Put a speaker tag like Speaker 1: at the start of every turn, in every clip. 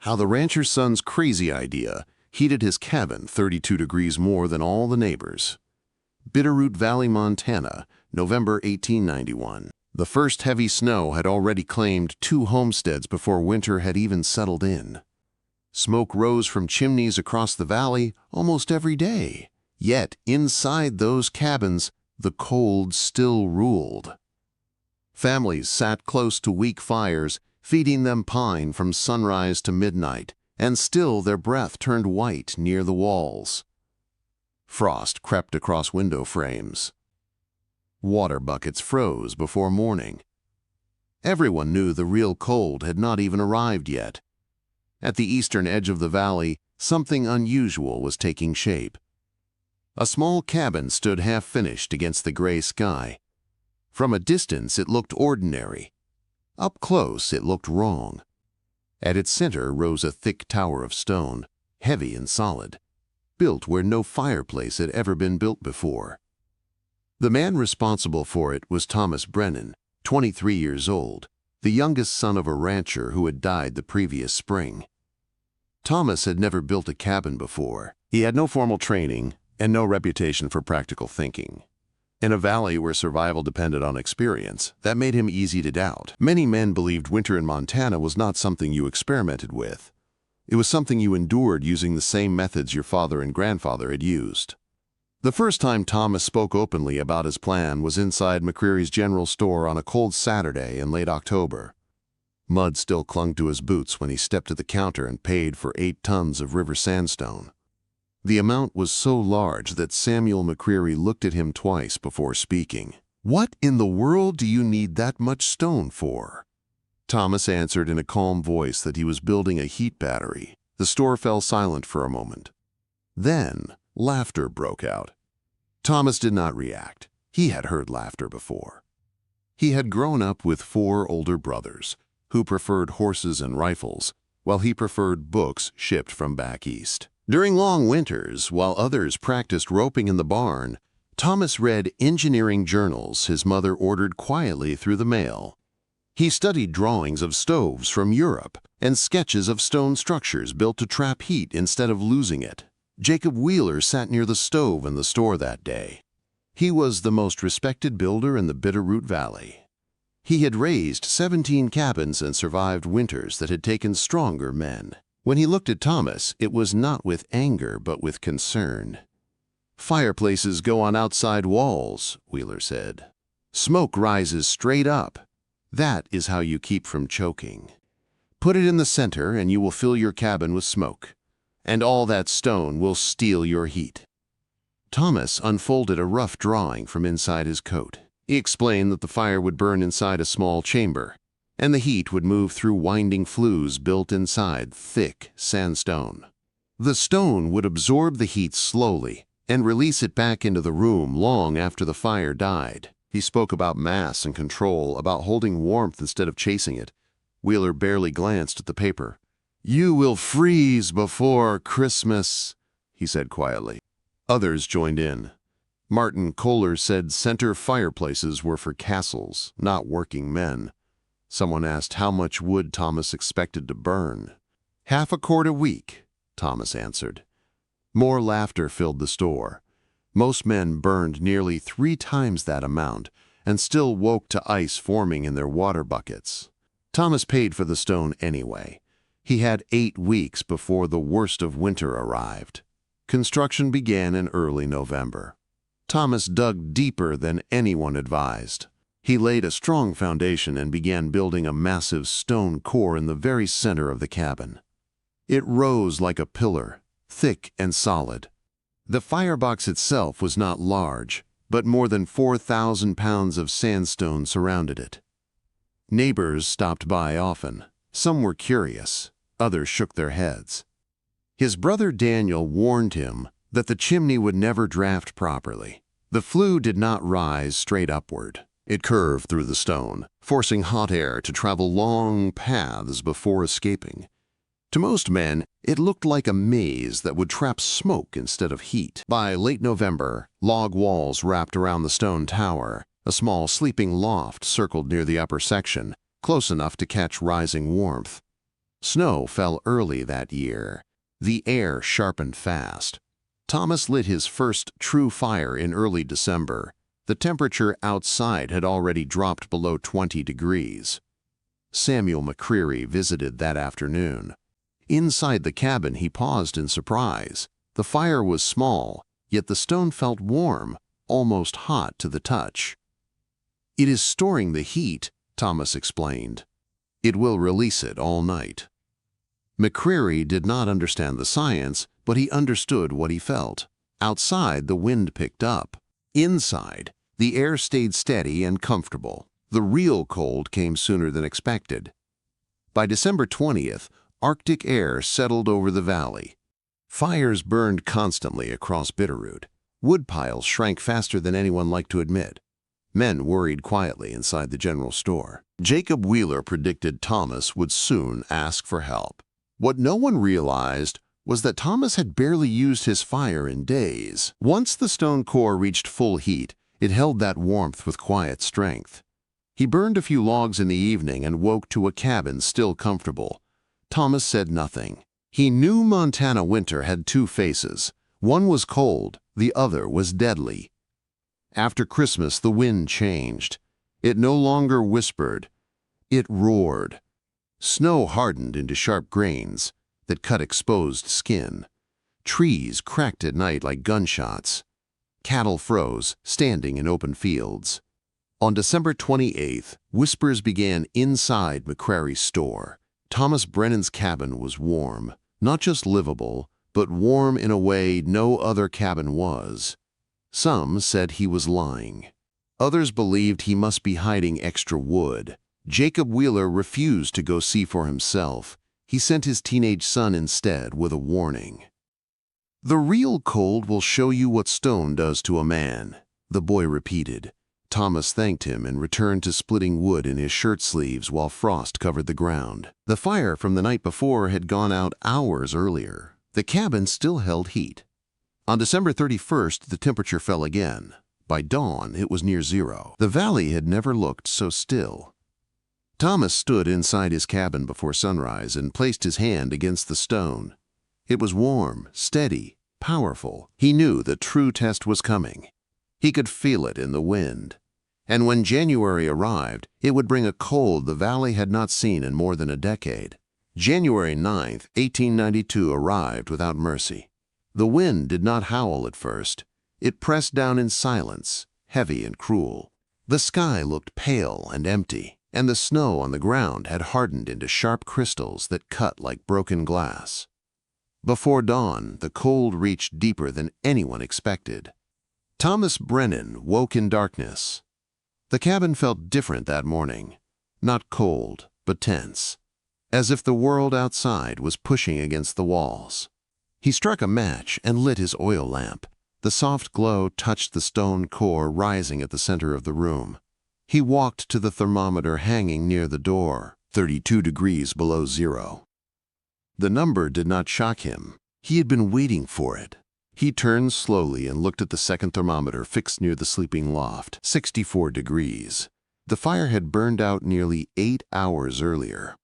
Speaker 1: How the rancher's son's crazy idea heated his cabin 32 degrees more than all the neighbors. Bitterroot Valley, Montana, November 1891. The first heavy snow had already claimed 2 homesteads before winter had even settled in. Smoke rose from chimneys across the valley almost every day. Yet inside those cabins, the cold still ruled. Families sat close to weak fires, feeding them pine from sunrise to midnight, and still their breath turned white near the walls. Frost crept across window frames. Water buckets froze before morning. Everyone knew the real cold had not even arrived yet. At the eastern edge of the valley, something unusual was taking shape. A small cabin stood half-finished against the gray sky. From a distance it looked ordinary. Up close it looked wrong. At its center rose a thick tower of stone, heavy and solid, built where no fireplace had ever been built before. The man responsible for it was Thomas Brennan, 23 years old, the youngest son of a rancher who had died the previous spring. Thomas had never built a cabin before. He had no formal training and no reputation for practical thinking. In a valley where survival depended on experience, that made him easy to doubt. Many men believed winter in Montana was not something you experimented with. It was something you endured using the same methods your father and grandfather had used. The first time Thomas spoke openly about his plan was inside McCreary's General Store on a cold Saturday in late October. Mud still clung to his boots when he stepped to the counter and paid for 8 tons of river sandstone. The amount was so large that Samuel McCreary looked at him twice before speaking. "What in the world do you need that much stone for?" Thomas answered in a calm voice that he was building a heat battery. The store fell silent for a moment. Then laughter broke out. Thomas did not react. He had heard laughter before. He had grown up with 4 older brothers who preferred horses and rifles, while he preferred books shipped from back east. During long winters, while others practiced roping in the barn, Thomas read engineering journals his mother ordered quietly through the mail. He studied drawings of stoves from Europe and sketches of stone structures built to trap heat instead of losing it. Jacob Wheeler sat near the stove in the store that day. He was the most respected builder in the Bitterroot Valley. He had raised 17 cabins and survived winters that had taken stronger men. When he looked at Thomas, it was not with anger but with concern. "Fireplaces go on outside walls," Wheeler said. "Smoke rises straight up. That is how you keep from choking. Put it in the center and you will fill your cabin with smoke, and all that stone will steal your heat." Thomas unfolded a rough drawing from inside his coat. He explained that the fire would burn inside a small chamber, and the heat would move through winding flues built inside thick sandstone. The stone would absorb the heat slowly and release it back into the room long after the fire died. He spoke about mass and control, about holding warmth instead of chasing it. Wheeler barely glanced at the paper. "You will freeze before Christmas," he said quietly. Others joined in. Martin Kohler said center fireplaces were for castles, not working men. Someone asked how much wood Thomas expected to burn. "Half a quart a week," Thomas answered. More laughter filled the store. Most men burned nearly 3 times that amount and still woke to ice forming in their water buckets. Thomas paid for the stone anyway. He had 8 weeks before the worst of winter arrived. Construction began in early November. Thomas dug deeper than anyone advised. He laid a strong foundation and began building a massive stone core in the very center of the cabin. It rose like a pillar, thick and solid. The firebox itself was not large, but more than 4,000 pounds of sandstone surrounded it. Neighbors stopped by often. Some were curious, others shook their heads. His brother Daniel warned him that the chimney would never draft properly. The flue did not rise straight upward. It curved through the stone, forcing hot air to travel long paths before escaping. To most men, it looked like a maze that would trap smoke instead of heat. By late November, log walls wrapped around the stone tower. A small sleeping loft circled near the upper section, close enough to catch rising warmth. Snow fell early that year. The air sharpened fast. Thomas lit his first true fire in early December. The temperature outside had already dropped below 20 degrees. Samuel McCreary visited that afternoon. Inside the cabin, he paused in surprise. The fire was small, yet the stone felt warm, almost hot to the touch. "It is storing the heat," Thomas explained. "It will release it all night." McCreary did not understand the science, but he understood what he felt. Outside, the wind picked up. Inside, the air stayed steady and comfortable. The real cold came sooner than expected. By December 20th, Arctic air settled over the valley. Fires burned constantly across Bitterroot. Wood piles shrank faster than anyone liked to admit. Men worried quietly inside the general store. Jacob Wheeler predicted Thomas would soon ask for help. What no one realized was that Thomas had barely used his fire in days. Once the stone core reached full heat, it held that warmth with quiet strength. He burned a few logs in the evening and woke to a cabin still comfortable. Thomas said nothing. He knew Montana winter had two faces. One was cold, the other was deadly. After Christmas, the wind changed. It no longer whispered. It roared. Snow hardened into sharp grains that cut exposed skin. Trees cracked at night like gunshots. Cattle froze, standing in open fields. On December 28th, whispers began inside McCrary's store. Thomas Brennan's cabin was warm, not just livable, but warm in a way no other cabin was. Some said he was lying. Others believed he must be hiding extra wood. Jacob Wheeler refused to go see for himself. He sent his teenage son instead with a warning. "The real cold will show you what stone does to a man," the boy repeated. Thomas thanked him and returned to splitting wood in his shirt sleeves while frost covered the ground. The fire from the night before had gone out hours earlier. The cabin still held heat. On December 31st, the temperature fell again. By dawn, it was near zero. The valley had never looked so still. Thomas stood inside his cabin before sunrise and placed his hand against the stone. It was warm, steady, powerful. He knew the true test was coming. He could feel it in the wind. And when January arrived, it would bring a cold the valley had not seen in more than a decade. January 9th, 1892 arrived without mercy. The wind did not howl at first. It pressed down in silence, heavy and cruel. The sky looked pale and empty, and the snow on the ground had hardened into sharp crystals that cut like broken glass. Before dawn, the cold reached deeper than anyone expected. Thomas Brennan woke in darkness. The cabin felt different that morning. Not cold, but tense, as if the world outside was pushing against the walls. He struck a match and lit his oil lamp. The soft glow touched the stone core rising at the center of the room. He walked to the thermometer hanging near the door, 32 degrees below zero. The number did not shock him. He had been waiting for it. He turned slowly and looked at the second thermometer fixed near the sleeping loft, 64 degrees. The fire had burned out nearly 8 hours earlier.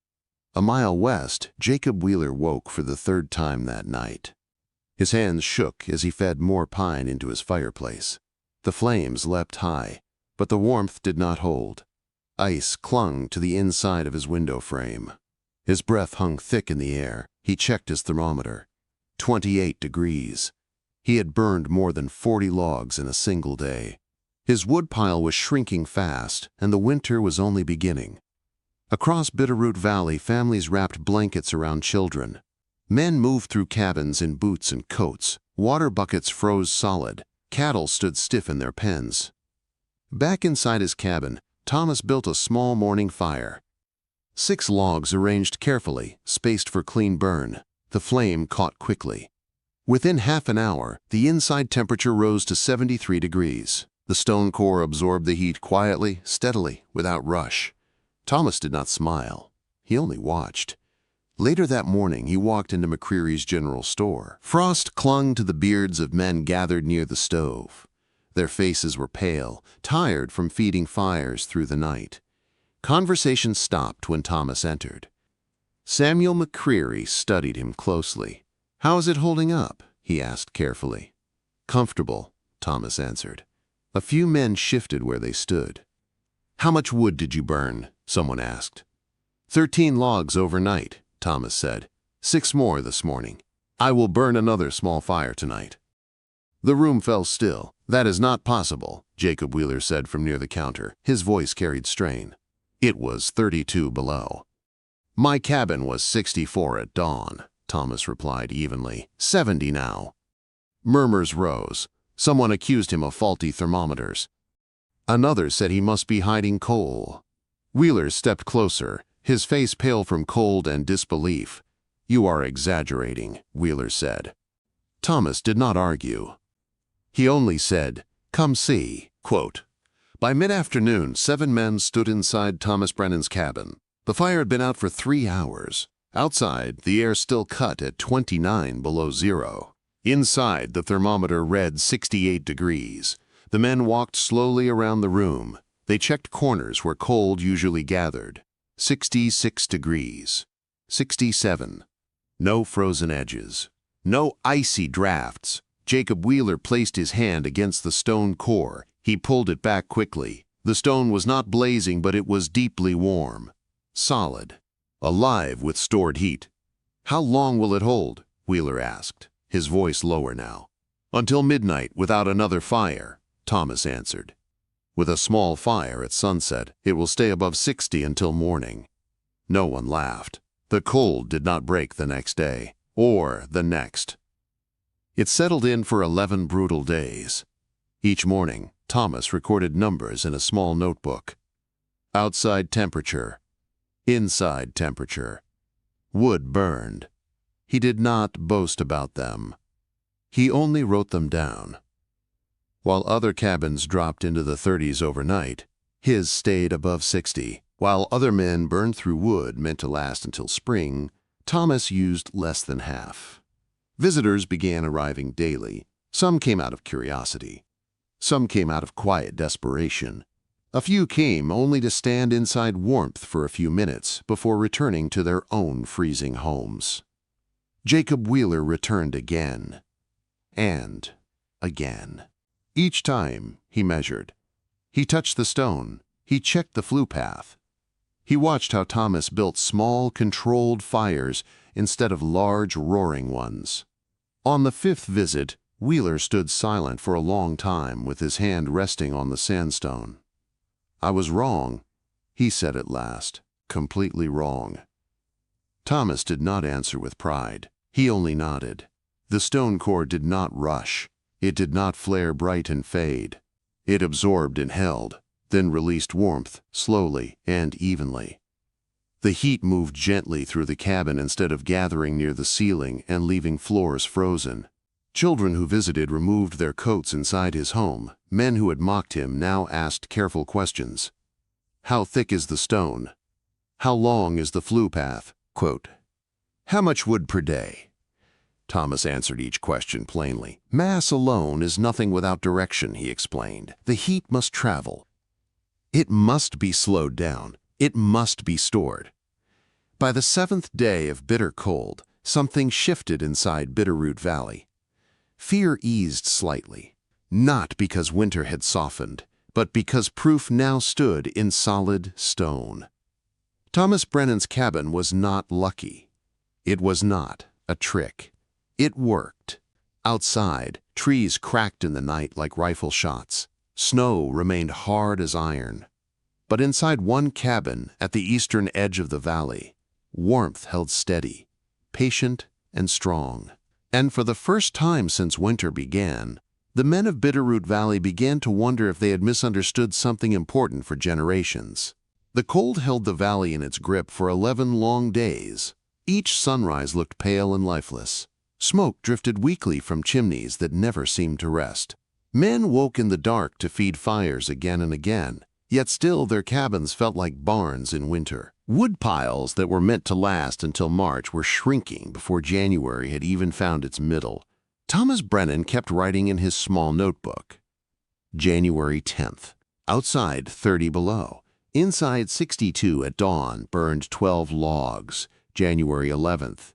Speaker 1: A mile west, Jacob Wheeler woke for the third time that night. His hands shook as he fed more pine into his fireplace. The flames leapt high, but the warmth did not hold. Ice clung to the inside of his window frame. His breath hung thick in the air. He checked his thermometer. 28 degrees. He had burned more than 40 logs in a single day. His woodpile was shrinking fast, and the winter was only beginning. Across Bitterroot Valley, families wrapped blankets around children. Men moved through cabins in boots and coats. Water buckets froze solid. Cattle stood stiff in their pens. Back inside his cabin, Thomas built a small morning fire. 6 logs arranged carefully, spaced for clean burn. The flame caught quickly. Within half an hour, the inside temperature rose to 73 degrees. The stone core absorbed the heat quietly, steadily, without rush. Thomas did not smile. He only watched. Later that morning, he walked into McCreary's general store. Frost clung to the beards of men gathered near the stove. Their faces were pale, tired from feeding fires through the night. Conversation stopped when Thomas entered. Samuel McCreary studied him closely. "How is it holding up?" he asked carefully. "Comfortable," Thomas answered. A few men shifted where they stood. "How much wood did you burn?" someone asked. 13 logs overnight, Thomas said. 6 more this morning. I will burn another small fire tonight." The room fell still. "That is not possible," Jacob Wheeler said from near the counter. His voice carried strain. It was 32 below. "My cabin was 64 at dawn," Thomas replied evenly. 70 now." Murmurs rose. Someone accused him of faulty thermometers. Another said he must be hiding coal. Wheeler stepped closer, his face pale from cold and disbelief. "You are exaggerating," Wheeler said. Thomas did not argue. He only said, "Come see." Quote, By mid-afternoon, 7 men stood inside Thomas Brennan's cabin. The fire had been out for 3 hours. Outside, the air still cut at 29 below zero. Inside, the thermometer read 68 degrees. The men walked slowly around the room. They checked corners where cold usually gathered. 66 degrees. 67. No frozen edges. No icy drafts. Jacob Wheeler placed his hand against the stone core. He pulled it back quickly. The stone was not blazing, but it was deeply warm. Solid. Alive with stored heat. "How long will it hold?" Wheeler asked, his voice lower now. "Until midnight without another fire," Thomas answered. "With a small fire at sunset, it will stay above 60 until morning." No one laughed. The cold did not break the next day, or the next. It settled in for 11 brutal days. Each morning, Thomas recorded numbers in a small notebook. Outside temperature. Inside temperature. Wood burned. He did not boast about them. He only wrote them down. While other cabins dropped into the 30s overnight, his stayed above 60. While other men burned through wood meant to last until spring, Thomas used less than half. Visitors began arriving daily. Some came out of curiosity. Some came out of quiet desperation. A few came only to stand inside warmth for a few minutes before returning to their own freezing homes. Jacob Wheeler returned again. And again. Each time, he measured. He touched the stone. He checked the flue path. He watched how Thomas built small, controlled fires instead of large, roaring ones. On the 5th visit, Wheeler stood silent for a long time with his hand resting on the sandstone. "I was wrong," he said at last, "completely wrong." Thomas did not answer with pride. He only nodded. The stone core did not rush. It did not flare bright and fade. It absorbed and held, then released warmth, slowly and evenly. The heat moved gently through the cabin instead of gathering near the ceiling and leaving floors frozen. Children who visited removed their coats inside his home. Men who had mocked him now asked careful questions. "How thick is the stone? How long is the flue path?" Quote, "How much wood per day?" Thomas answered each question plainly. "Mass alone is nothing without direction," he explained. "The heat must travel. It must be slowed down. It must be stored." By the 7th day of bitter cold, something shifted inside Bitterroot Valley. Fear eased slightly, not because winter had softened, but because proof now stood in solid stone. Thomas Brennan's cabin was not lucky. It was not a trick. It worked. Outside, trees cracked in the night like rifle shots. Snow remained hard as iron. But inside one cabin at the eastern edge of the valley, warmth held steady, patient and strong. And for the first time since winter began, the men of Bitterroot Valley began to wonder if they had misunderstood something important for generations. The cold held the valley in its grip for 11 long days. Each sunrise looked pale and lifeless. Smoke drifted weakly from chimneys that never seemed to rest. Men woke in the dark to feed fires again and again, yet still their cabins felt like barns in winter. Wood piles that were meant to last until March were shrinking before January had even found its middle. Thomas Brennan kept writing in his small notebook. January 10th. Outside 30 below. Inside 62 at dawn, burned 12 logs. January 11th.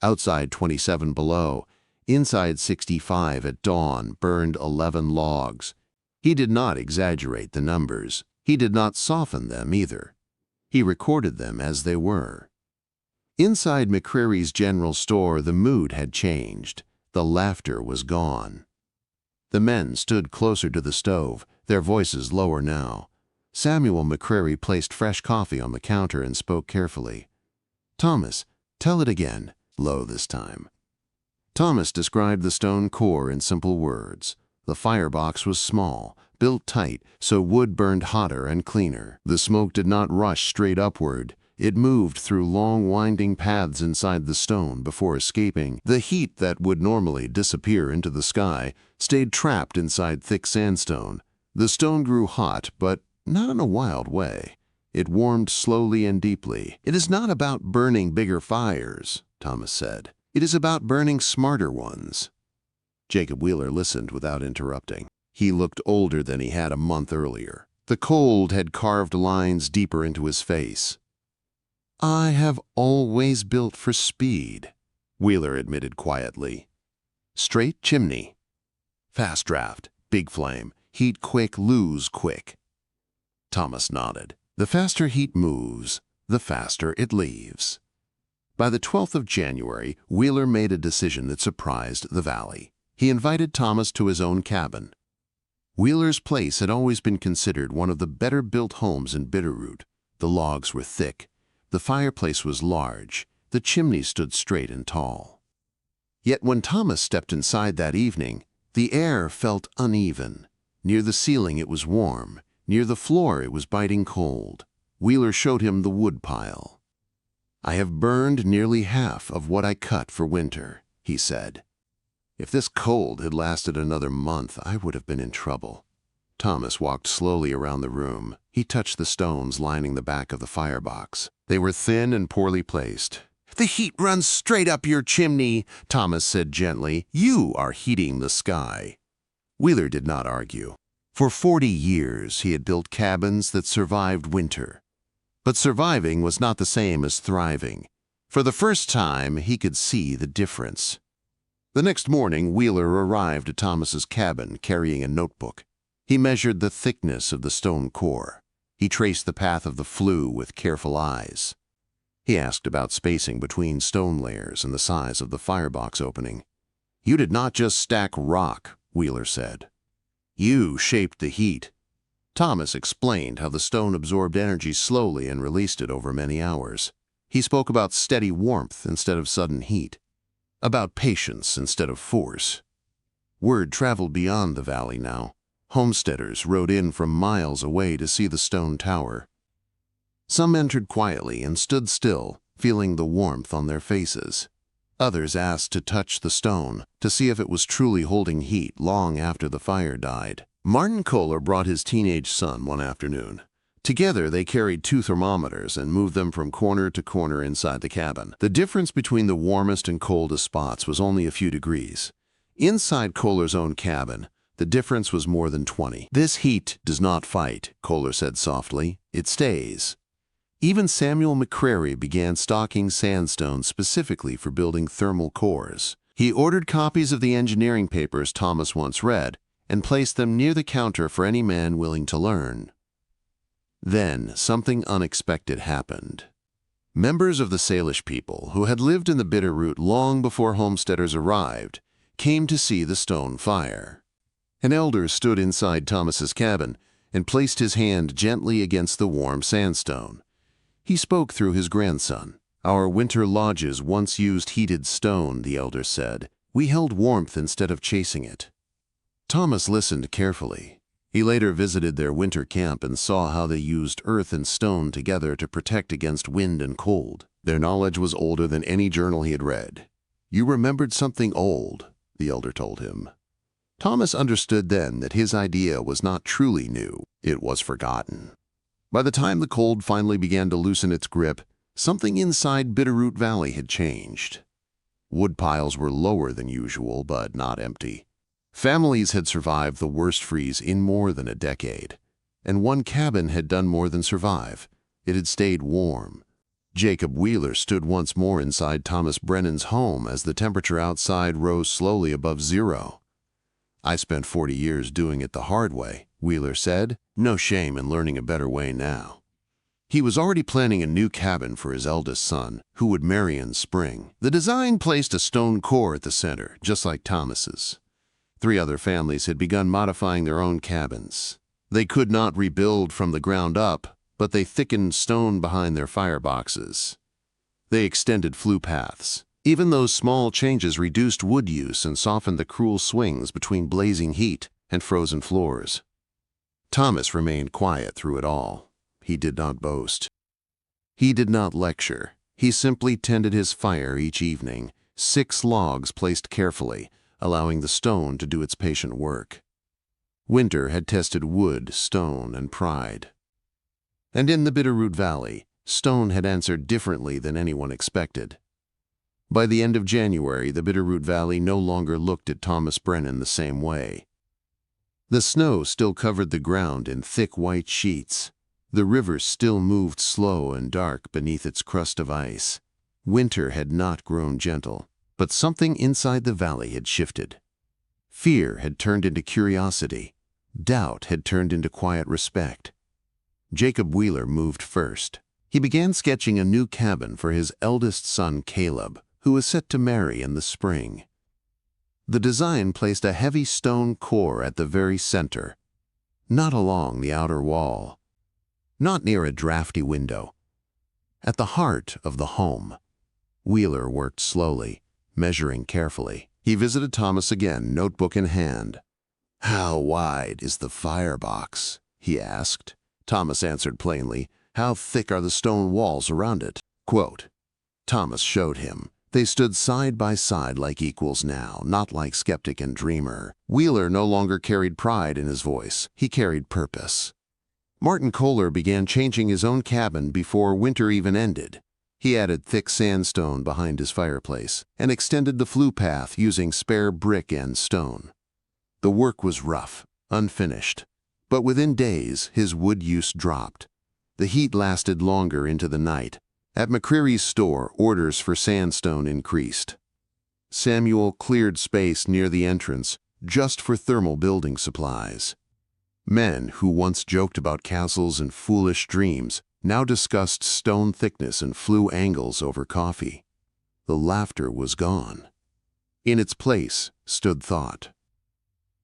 Speaker 1: Outside 27 below, inside 65 at dawn, burned 11 logs. He did not exaggerate the numbers. He did not soften them either. He recorded them as they were. Inside McCrary's general store, the mood had changed. The laughter was gone. The men stood closer to the stove, their voices lower now. Samuel McCrary placed fresh coffee on the counter and spoke carefully. "Thomas, tell it again," low this time. Thomas described the stone core in simple words. The firebox was small, built tight so wood burned hotter and cleaner. The smoke did not rush straight upward. It moved through long winding paths inside the stone before escaping. The heat that would normally disappear into the sky stayed trapped inside thick sandstone. The stone grew hot, but not in a wild way. It warmed slowly and deeply. "It is not about burning bigger fires," Thomas said. "It is about burning smarter ones." Jacob Wheeler listened without interrupting. He looked older than he had a month earlier. The cold had carved lines deeper into his face. "I have always built for speed," Wheeler admitted quietly. "Straight chimney. Fast draft, big flame, heat quick, lose quick." Thomas nodded. "The faster heat moves, the faster it leaves." By the 12th of January, Wheeler made a decision that surprised the valley. He invited Thomas to his own cabin. Wheeler's place had always been considered one of the better-built homes in Bitterroot. The logs were thick. The fireplace was large. The chimney stood straight and tall. Yet when Thomas stepped inside that evening, the air felt uneven. Near the ceiling it was warm. Near the floor it was biting cold. Wheeler showed him the wood pile. "I have burned nearly half of what I cut for winter," he said. "If this cold had lasted another month, I would have been in trouble." Thomas walked slowly around the room. He touched the stones lining the back of the firebox. They were thin and poorly placed. "The heat runs straight up your chimney," Thomas said gently. "You are heating the sky." Wheeler did not argue. For 40 years he had built cabins that survived winter. But surviving was not the same as thriving. For the first time, he could see the difference. The next morning, Wheeler arrived at Thomas's cabin carrying a notebook. He measured the thickness of the stone core. He traced the path of the flue with careful eyes. He asked about spacing between stone layers and the size of the firebox opening. "You did not just stack rock," Wheeler said. "You shaped the heat." Thomas explained how the stone absorbed energy slowly and released it over many hours. He spoke about steady warmth instead of sudden heat, about patience instead of force. Word traveled beyond the valley now. Homesteaders rode in from miles away to see the stone tower. Some entered quietly and stood still, feeling the warmth on their faces. Others asked to touch the stone, to see if it was truly holding heat long after the fire died. Martin Kohler brought his teenage son one afternoon. Together they carried 2 thermometers and moved them from corner to corner inside the cabin. The difference between the warmest and coldest spots was only a few degrees. Inside Kohler's own cabin, the difference was more than 20. "This heat does not fight," Kohler said softly. "It stays." Even Samuel McCrary began stocking sandstone specifically for building thermal cores. He ordered copies of the engineering papers Thomas once read and placed them near the counter for any man willing to learn. Then something unexpected happened. Members of the Salish people, who had lived in the Bitterroot long before homesteaders arrived, came to see the stone fire. An elder stood inside Thomas's cabin and placed his hand gently against the warm sandstone. He spoke through his grandson. "Our winter lodges once used heated stone," the elder said. "We held warmth instead of chasing it." Thomas listened carefully. He later visited their winter camp and saw how they used earth and stone together to protect against wind and cold. Their knowledge was older than any journal he had read. "You remembered something old," the elder told him. Thomas understood then that his idea was not truly new. It was forgotten. By the time the cold finally began to loosen its grip, something inside Bitterroot Valley had changed. Wood piles were lower than usual, but not empty. Families had survived the worst freeze in more than a decade, and one cabin had done more than survive. It had stayed warm. Jacob Wheeler stood once more inside Thomas Brennan's home as the temperature outside rose slowly above zero. "I spent 40 years doing it the hard way," Wheeler said. "No shame in learning a better way now." He was already planning a new cabin for his eldest son, who would marry in spring. The design placed a stone core at the center, just like Thomas's. 3 other families had begun modifying their own cabins. They could not rebuild from the ground up, but they thickened stone behind their fireboxes. They extended flue paths. Even those small changes reduced wood use and softened the cruel swings between blazing heat and frozen floors. Thomas remained quiet through it all. He did not boast. He did not lecture. He simply tended his fire each evening, 6 logs placed carefully, allowing the stone to do its patient work. Winter had tested wood, stone, and pride. And in the Bitterroot Valley, stone had answered differently than anyone expected. By the end of January, the Bitterroot Valley no longer looked at Thomas Brennan the same way. The snow still covered the ground in thick white sheets. The river still moved slow and dark beneath its crust of ice. Winter had not grown gentle, but something inside the valley had shifted. Fear had turned into curiosity. Doubt had turned into quiet respect. Jacob Wheeler moved first. He began sketching a new cabin for his eldest son Caleb, who was set to marry in the spring. The design placed a heavy stone core at the very center, not along the outer wall, not near a drafty window. At the heart of the home, Wheeler worked slowly, measuring carefully. He visited Thomas again, notebook in hand. "How wide is the firebox?" he asked. Thomas answered plainly, "How thick are the stone walls around it?" Quote. Thomas showed him. They stood side by side like equals now, not like skeptic and dreamer. Wheeler no longer carried pride in his voice. He carried purpose. Martin Kohler began changing his own cabin before winter even ended. He added thick sandstone behind his fireplace and extended the flue path using spare brick and stone. The work was rough, unfinished, but within days his wood use dropped. The heat lasted longer into the night. At McCreary's store, orders for sandstone increased. Samuel cleared space near the entrance just for thermal building supplies. Men who once joked about castles and foolish dreams now discussed stone thickness and flue angles over coffee. The laughter was gone. In its place stood thought.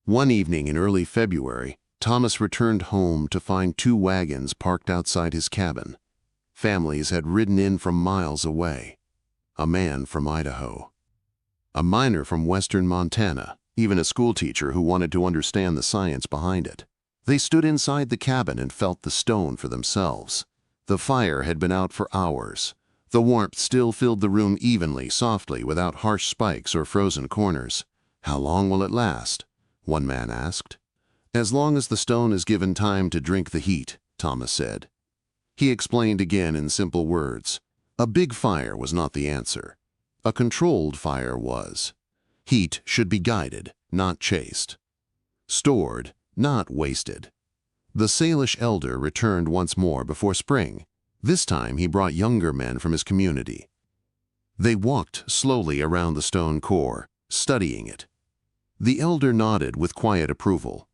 Speaker 1: One evening in early February, Thomas returned home to find 2 wagons parked outside his cabin. Families had ridden in from miles away. A man from Idaho, a miner from western Montana, even a schoolteacher who wanted to understand the science behind it. They stood inside the cabin and felt the stone for themselves. The fire had been out for hours. The warmth still filled the room evenly, softly, without harsh spikes or frozen corners. "How long will it last?" one man asked. "As long as the stone is given time to drink the heat," Thomas said. He explained again in simple words. A big fire was not the answer. A controlled fire was. Heat should be guided, not chased. Stored, not wasted. The Salish elder returned once more before spring. This time he brought younger men from his community. They walked slowly around the stone core, studying it. The elder nodded with quiet approval.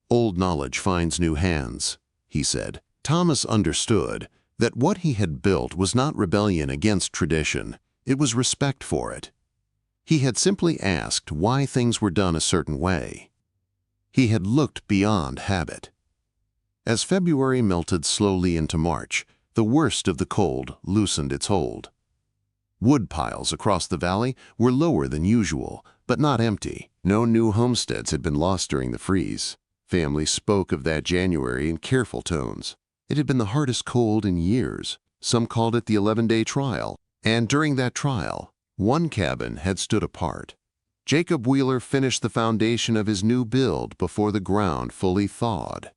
Speaker 1: "Old knowledge finds new hands," he said. Thomas understood that what he had built was not rebellion against tradition, it was respect for it. He had simply asked why things were done a certain way. He had looked beyond habit. As February melted slowly into March, the worst of the cold loosened its hold. Wood piles across the valley were lower than usual, but not empty. No new homesteads had been lost during the freeze. Families spoke of that January in careful tones. It had been the hardest cold in years. Some called it the 11-day trial. And during that trial, one cabin had stood apart. Jacob Wheeler finished the foundation of his new build before the ground fully thawed.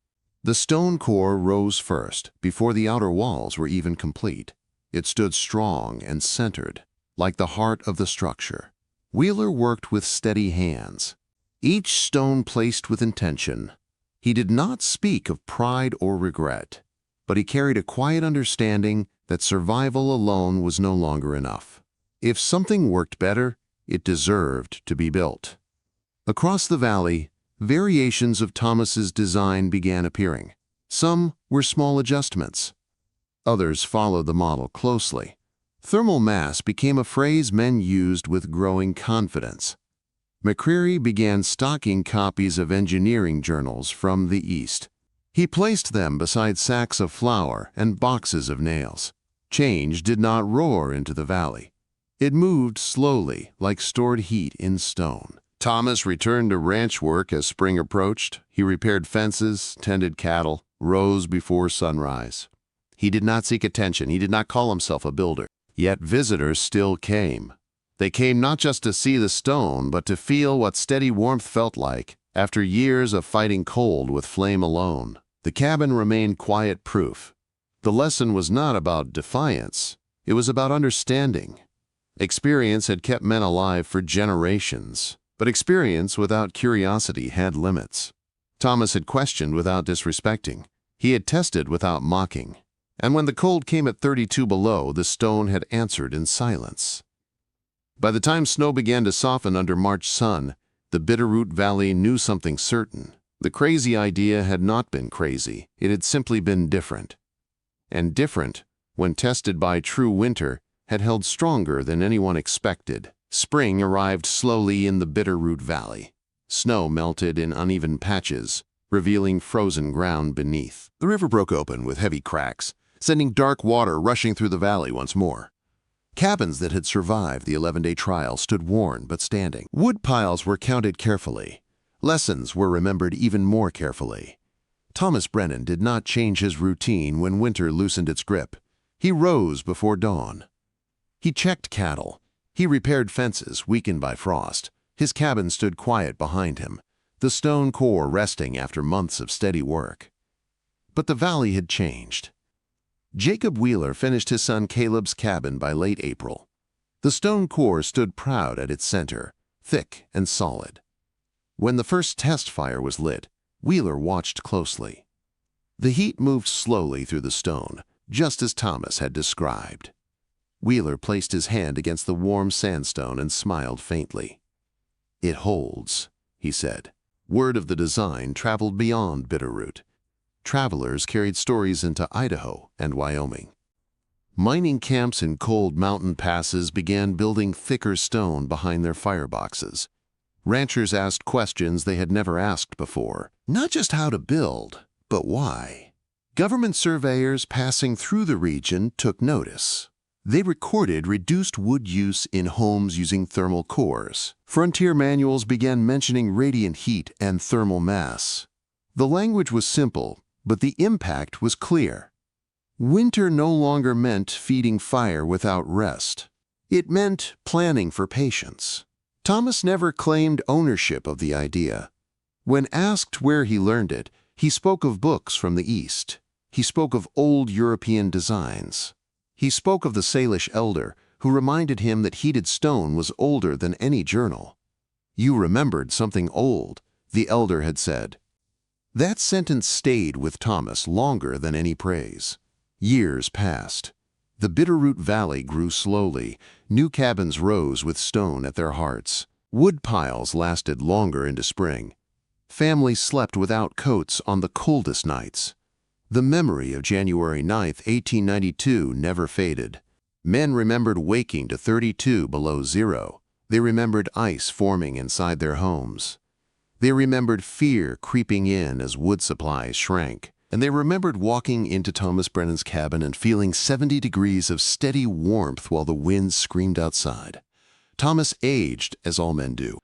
Speaker 1: The stone core rose first, before the outer walls were even complete. It stood strong and centered, like the heart of the structure. Wheeler worked with steady hands, each stone placed with intention. He did not speak of pride or regret, but he carried a quiet understanding that survival alone was no longer enough. If something worked better, it deserved to be built. Across the valley, variations of Thomas's design began appearing. Some were small adjustments. Others followed the model closely. Thermal mass became a phrase men used with growing confidence. McCreary began stocking copies of engineering journals from the East. He placed them beside sacks of flour and boxes of nails. Change did not roar into the valley. It moved slowly, like stored heat in stone. Thomas returned to ranch work as spring approached. He repaired fences, tended cattle, rose before sunrise. He did not seek attention. He did not call himself a builder. Yet visitors still came. They came not just to see the stone, but to feel what steady warmth felt like after years of fighting cold with flame alone. The cabin remained quiet proof. The lesson was not about defiance. It was about understanding. Experience had kept men alive for generations, but experience without curiosity had limits. Thomas had questioned without disrespecting. He had tested without mocking. And when the cold came at 32 below, the stone had answered in silence. By the time snow began to soften under March sun, the Bitterroot Valley knew something certain. The crazy idea had not been crazy. It had simply been different. And different, when tested by true winter, had held stronger than anyone expected. Spring arrived slowly in the Bitterroot Valley. Snow melted in uneven patches, revealing frozen ground beneath. The river broke open with heavy cracks, sending dark water rushing through the valley once more. Cabins that had survived the 11-day trial stood worn but standing. Wood piles were counted carefully. Lessons were remembered even more carefully. Thomas Brennan did not change his routine when winter loosened its grip. He rose before dawn. He checked cattle. He repaired fences weakened by frost. His cabin stood quiet behind him, the stone core resting after months of steady work. But the valley had changed. Jacob Wheeler finished his son Caleb's cabin by late April. The stone core stood proud at its center, thick and solid. When the first test fire was lit, Wheeler watched closely. The heat moved slowly through the stone, just as Thomas had described. Wheeler placed his hand against the warm sandstone and smiled faintly. "It holds," he said. Word of the design traveled beyond Bitterroot. Travelers carried stories into Idaho and Wyoming. Mining camps in cold mountain passes began building thicker stone behind their fireboxes. Ranchers asked questions they had never asked before. Not just how to build, but why. Government surveyors passing through the region took notice. They recorded reduced wood use in homes using thermal cores. Frontier manuals began mentioning radiant heat and thermal mass. The language was simple, but the impact was clear. Winter no longer meant feeding fire without rest. It meant planning for patience. Thomas never claimed ownership of the idea. When asked where he learned it, he spoke of books from the East. He spoke of old European designs. He spoke of the Salish elder, who reminded him that heated stone was older than any journal. "You remembered something old," the elder had said. That sentence stayed with Thomas longer than any praise. Years passed. The Bitterroot Valley grew slowly. New cabins rose with stone at their hearts. Wood piles lasted longer into spring. Families slept without coats on the coldest nights. The memory of January 9, 1892 never faded. Men remembered waking to 32 below zero. They remembered ice forming inside their homes. They remembered fear creeping in as wood supplies shrank. And they remembered walking into Thomas Brennan's cabin and feeling 70 degrees of steady warmth while the wind screamed outside. Thomas aged, as all men do.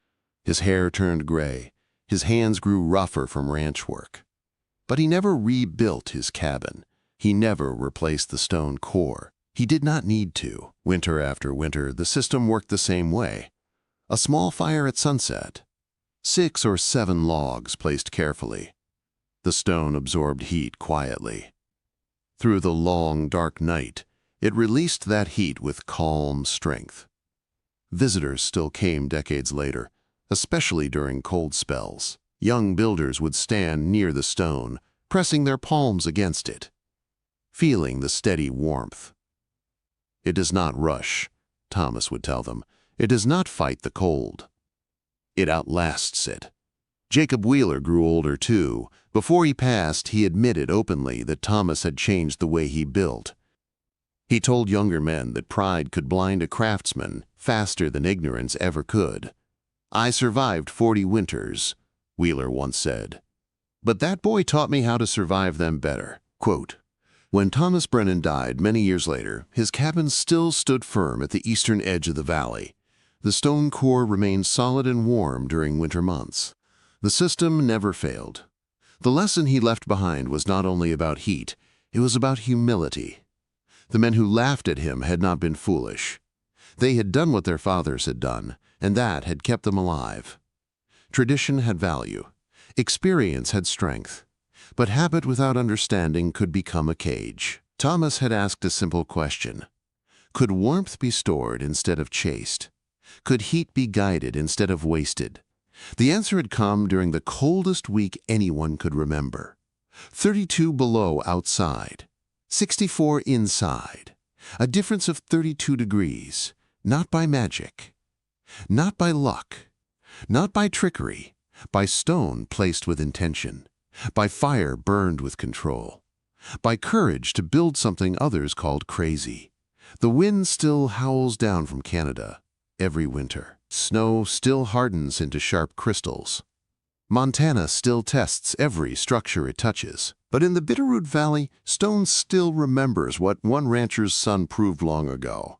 Speaker 1: His hair turned gray. His hands grew rougher from ranch work. But he never rebuilt his cabin. He never replaced the stone core. He did not need to. Winter after winter, the system worked the same way. A small fire at sunset. 6 or 7 logs placed carefully. The stone absorbed heat quietly. Through the long, dark night, it released that heat with calm strength. Visitors still came decades later, especially during cold spells. Young builders would stand near the stone, pressing their palms against it, feeling the steady warmth. It does not rush, Thomas would tell them. It does not fight the cold. It outlasts it. Jacob Wheeler grew older too. Before he passed, he admitted openly that Thomas had changed the way he built. He told younger men that pride could blind a craftsman faster than ignorance ever could. "I survived 40 winters," Wheeler once said. "But that boy taught me how to survive them better." Quote, when Thomas Brennan died many years later, his cabin still stood firm at the eastern edge of the valley. The stone core remained solid and warm during winter months. The system never failed. The lesson he left behind was not only about heat, it was about humility. The men who laughed at him had not been foolish. They had done what their fathers had done, and that had kept them alive. Tradition had value. Experience had strength. But habit without understanding could become a cage. Thomas had asked a simple question. Could warmth be stored instead of chased? Could heat be guided instead of wasted? The answer had come during the coldest week anyone could remember. 32 below outside, 64 inside. A difference of 32 degrees, not by magic, not by luck, not by trickery, by stone placed with intention, by fire burned with control, by courage to build something others called crazy. The wind still howls down from Canada every winter. Snow still hardens into sharp crystals. Montana still tests every structure it touches. But in the Bitterroot Valley, stone still remembers what one rancher's son proved long ago.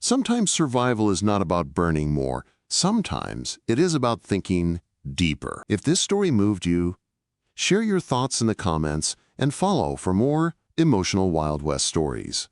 Speaker 1: Sometimes survival is not about burning more. Sometimes it is about thinking deeper. If this story moved you, share your thoughts in the comments and follow for more emotional Wild West stories.